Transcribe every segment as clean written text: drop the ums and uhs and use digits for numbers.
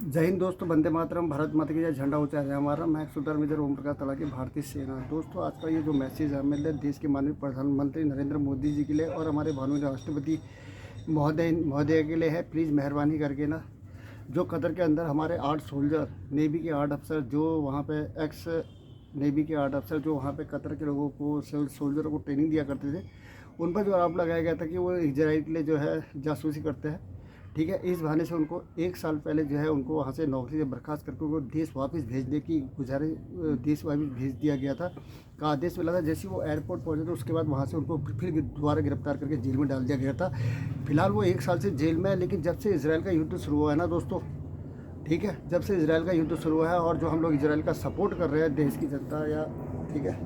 जय हिंद दोस्तों, वंदे मातरम, भारत माता की जय। झंडा ऊंचा है हमारा। मैं सुल्तान मेजर ओम प्रकाश तड़ाकी, भारतीय सेना। दोस्तों, आज का ये जो मैसेज है मेरे लिए देश के माननीय प्रधानमंत्री नरेंद्र मोदी जी के लिए और हमारे माननीय राष्ट्रपति महोदय के लिए है। प्लीज़ मेहरबानी करके ना, जो कतर के अंदर हमारे 8 सोल्जर, नेवी के 8 अफसर, जो वहाँ पे एक्स नेवी के 8 अफसर जो वहाँ पे कतर के लोगों को, सोल्जरों को ट्रेनिंग दिया करते थे, उन पर जो आरोप लगाया गया था कि वो इजराइल के लिए जो है जासूसी करते हैं। ठीक है, इस बहाने से उनको 1 साल पहले जो है उनको वहाँ से नौकरी से बर्खास्त करके उनको देश वापस भेजने की गुजारिश, देश वापस भेज दिया गया था, का आदेश मिला था। जैसे वो एयरपोर्ट पहुँचे तो उसके बाद वहाँ से उनको फिर दोबारा गिरफ्तार करके जेल में डाल दिया गया था। फिलहाल वो 1 साल से जेल में है। लेकिन जब से इसराइल का युद्ध शुरू हुआ है ना दोस्तों, ठीक है, जब से इसराइल का युद्ध शुरू हुआ है और जो हम लोग इसराइल का सपोर्ट कर रहे हैं, देश की जनता या ठीक है,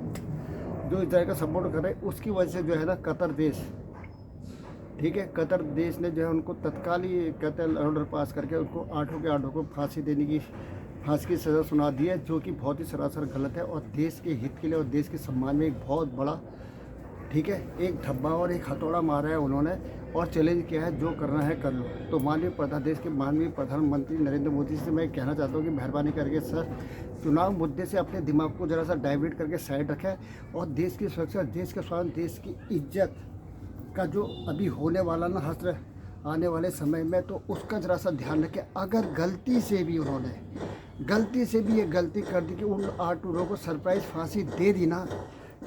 जो इसराइल का सपोर्ट कर रहे हैं, उसकी वजह से जो है ना कतर देश, ठीक है, कतर देश ने जो है उनको तत्काल ही कत्ल ऑर्डर पास करके उनको 8 को फांसी देने की, फांसी की सज़ा सुना दी है, जो कि बहुत ही सरासर गलत है और देश के हित के लिए और देश के सम्मान में एक बहुत बड़ा, ठीक है, एक धब्बा और एक हथौड़ा मारा है उन्होंने और चैलेंज किया है, जो करना है कर लो। तो देश के माननीय प्रधानमंत्री नरेंद्र मोदी से मैं कहना चाहता हूँ कि मेहरबानी करके सर, चुनाव मुद्दे से अपने दिमाग को ज़रा सा डाइवर्ट करके साइड रखें और देश की सुरक्षा, देश के स्वास्थ्य, देश की इज्जत का जो अभी होने वाला ना हश्र आने वाले समय में, तो उसका ज़रा सा ध्यान रखें। अगर गलती से भी ये गलती कर दी कि उन 8 लोगों को सरप्राइज़ फांसी दे दी ना,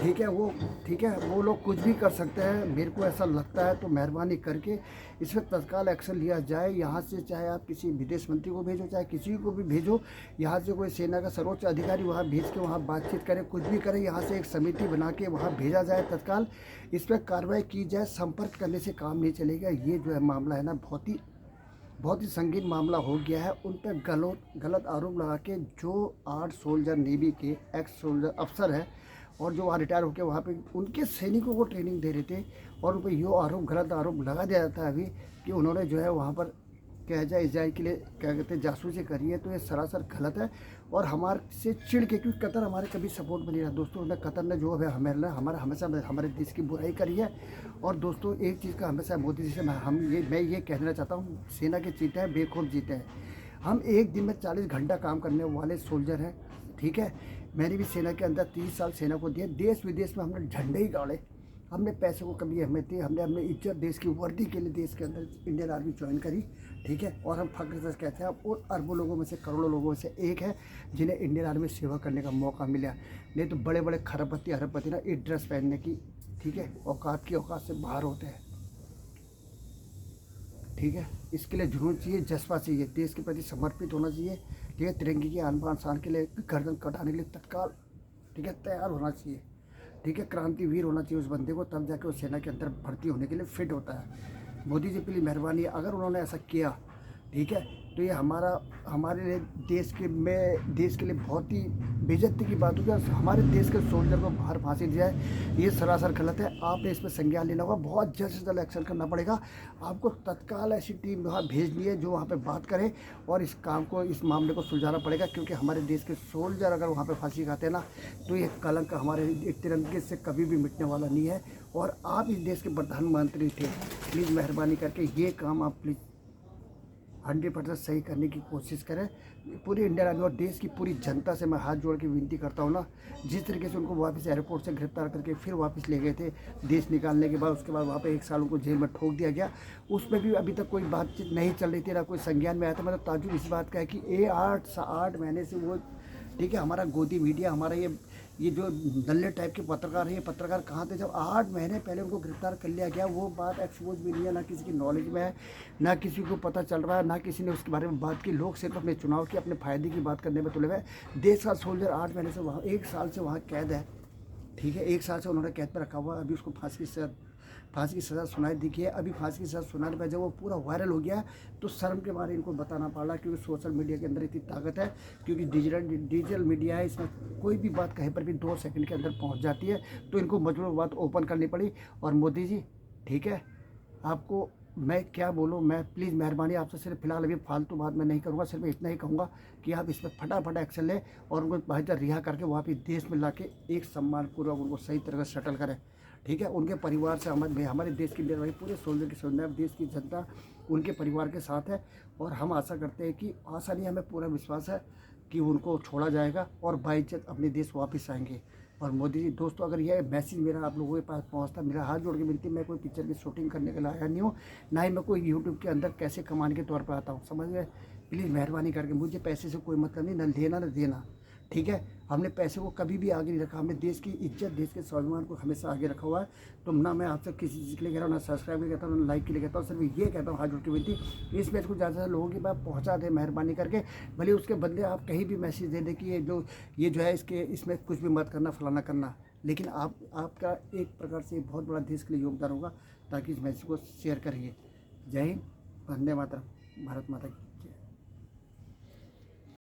ठीक है, वो लोग कुछ भी कर सकते हैं, मेरे को ऐसा लगता है। तो मेहरबानी करके इस पर तत्काल एक्शन लिया जाए। यहाँ से चाहे आप किसी विदेश मंत्री को भेजो, चाहे किसी को भी भेजो, यहाँ से कोई सेना का सर्वोच्च अधिकारी वहाँ भेज के वहाँ बातचीत करें, कुछ भी करें, यहाँ से एक समिति बना के वहाँ भेजा जाए, तत्काल इस पर कार्रवाई की जाए। संपर्क करने से काम नहीं चलेगा। ये जो है मामला है ना, बहुत ही संगीन मामला हो गया है। उन पर गलत आरोप लगा के जो 8 सोल्जर, नेवी के एक्स सोल्जर अफसर हैं और जो वहाँ रिटायर होकर वहाँ पे उनके सैनिकों को ट्रेनिंग दे रहे थे, और उन पर ये गलत आरोप लगा दिया जाता है अभी कि उन्होंने जो है वहाँ पर क्या जाए इसराइल के लिए क्या कहते हैं जासूसी करी है। तो ये सरासर गलत है और हमारे से चिढ़ के, क्योंकि कतर हमारे कभी सपोर्ट में नहीं रहा दोस्तों। कतर ने जो है हमेशा हमारे देश की बुराई करी है। और दोस्तों, एक चीज़ का हमेशा मोदी जी से मैं ये कहना चाहता हूँ, सेना के चीते हैं, बेखौफ जीते हैं। हम एक दिन में 40 घंटा काम करने वाले सोल्जर हैं, ठीक है। मैंने भी सेना के अंदर 30 साल सेना को दिए। देश विदेश में हमने झंडे ही गाड़े, हमने पैसे को कभी अहमियत दी, हमने अपने इज्जत, देश की वर्दी के लिए देश के अंदर इंडियन आर्मी ज्वाइन करी, ठीक है। और हम फख्र से कहते हैं, और अरबों लोगों में से, करोड़ों लोगों में से एक है जिन्हें इंडियन आर्मी में सेवा करने का मौका मिला। नहीं तो बड़े बड़े अरबपति ना इस ड्रेस पहनने की, ठीक है, औकात से बाहर होते हैं, ठीक है। इसके लिए जुनून चाहिए, जज्बा चाहिए, देश के प्रति समर्पित होना चाहिए, ठीक है। तिरंगे की आन बान शान के लिए, गर्दन कटाने के लिए तत्काल, ठीक है, तैयार होना चाहिए, ठीक है। क्रांतिवीर होना चाहिए उस बंदे को, तब जाके वो सेना के अंदर भर्ती होने के लिए फिट होता है। मोदी जी के लिए मेहरबानी है, अगर उन्होंने ऐसा किया, ठीक है, तो ये हमारे लिए देश के लिए बहुत ही बेइज्जती की बात होगी। हमारे देश के सोल्जर को बाहर फांसी दी जाए, ये सरासर गलत है। आपने इस पर संज्ञान लेना होगा, बहुत जल्द से जल्द एक्शन करना पड़ेगा। आपको तत्काल ऐसी टीम वहाँ भेजनी है जो वहाँ पे बात करे और इस मामले को सुलझाना पड़ेगा। क्योंकि हमारे देश के सोल्जर अगर वहाँ पे फांसी खाते हैं ना, तो ये कलंक हमारे तिरंगे से कभी भी मिटने वाला नहीं है। और आप इस देश के प्रधानमंत्री थे, प्लीज़ मेहरबानी करके ये काम आप प्लीज़ 100% सही करने की कोशिश करें। पूरी इंडियन आर्मी और देश की पूरी जनता से मैं हाथ जोड़ के विनती करता हूँ ना, जिस तरीके से उनको वापस एयरपोर्ट से गिरफ्तार करके फिर वापस ले गए थे देश निकालने के बाद, उसके बाद वहाँ पे 1 साल उनको जेल में ठोक दिया गया, उसमें भी अभी तक कोई बातचीत नहीं चल रही थी, ना कोई संज्ञान में आया था। मतलब ताजुब इस बात का है कि 8 महीने से वो, ठीक है, हमारा गोदी मीडिया, हमारा ये जो नल्ले टाइप के पत्रकार है, ये पत्रकार कहाँ थे जब 8 महीने पहले उनको गिरफ्तार कर लिया गया। वो बात एक्सपोज भी नहीं है, ना किसी की नॉलेज में है, ना किसी को पता चल रहा है, ना किसी ने उसके बारे में बात की। लोग सिर्फ अपने चुनाव की, अपने फ़ायदे की बात करने में तुले हुए। देश का सोल्जर 8 महीने से वहाँ, 1 साल से वहाँ कैद है, ठीक है, 1 साल से उन्होंने कैद पर रखा हुआ है। अभी उसको फांसी की सज़ा सुनाई दिखी है। अभी फांसी की सज़ा सुनाने पर जब वो पूरा वायरल हो गया, तो शर्म के मारे इनको बताना पड़ रहा, क्योंकि सोशल मीडिया के अंदर इतनी ताकत है, क्योंकि डिजिटल मीडिया है, इसमें कोई भी बात कहीं पर भी 2 सेकंड के अंदर पहुंच जाती है। तो इनको मजबूर बात ओपन करनी पड़ी। और मोदी जी, ठीक है, आपको मैं क्या बोलूँ, मैं प्लीज़ मेहरबानी आपसे, सिर्फ फिलहाल अभी फालतू बात मैं नहीं करूँगा, सिर्फ इतना ही कहूँगा कि आप इस पर फटाफट एक्शन लें और उनको बाहर रिहा करके वापस देश में ला के एक सम्मानपूर्वक उनको सही तरह से सेटल करें, ठीक है। उनके परिवार से हमारे देश की मेहरबानी, पूरे सोल्जर की सुनना, देश की जनता उनके परिवार के साथ है और हम आशा करते हैं कि आशा नहीं, हमें पूरा विश्वास है कि उनको छोड़ा जाएगा और बाइज्जत अपने देश वापस आएंगे। और मोदी जी दोस्तों, अगर यह मैसेज मेरा आप लोगों के पास पहुंचता, मेरा हाथ जोड़ के विनती, मैं कोई पिक्चर की शूटिंग करने के लिए आया नहीं हूँ, ना ही मैं कोई यूट्यूब के अंदर कैसे कमाने के तौर पर आता हूँ, समझ गए। प्लीज़ मेहरबानी करके, मुझे पैसे से कोई मतलब नहीं, ना लेना ना देना, ठीक है। हमने पैसे को कभी भी आगे नहीं रखा, हमने देश की इज्जत, देश के स्वाभिमान को हमेशा आगे रखा हुआ है। तो ना मैं आपसे किसी चीज़ के लिए कह रहा हूँ, ना सब्सक्राइब के लिए कहता हूँ, ना लाइक के लिए कहता हूँ, सिर्फ ये कहता हूँ हाथ जोड़ के विनती, इस मैच को ज़्यादा से ज़्यादा लोगों के पास पहुँचा दे मेहरबानी करके। भले उसके बदले आप कहीं भी मैसेज दे दें कि ये जो है इसमें कुछ भी मत करना, फलाना करना, लेकिन आपका एक प्रकार से बहुत बड़ा देश के लिए योगदान होगा, ताकि इस मैसेज को शेयर करिए। जय हिंद, वंदे मातरम, भारत माता की।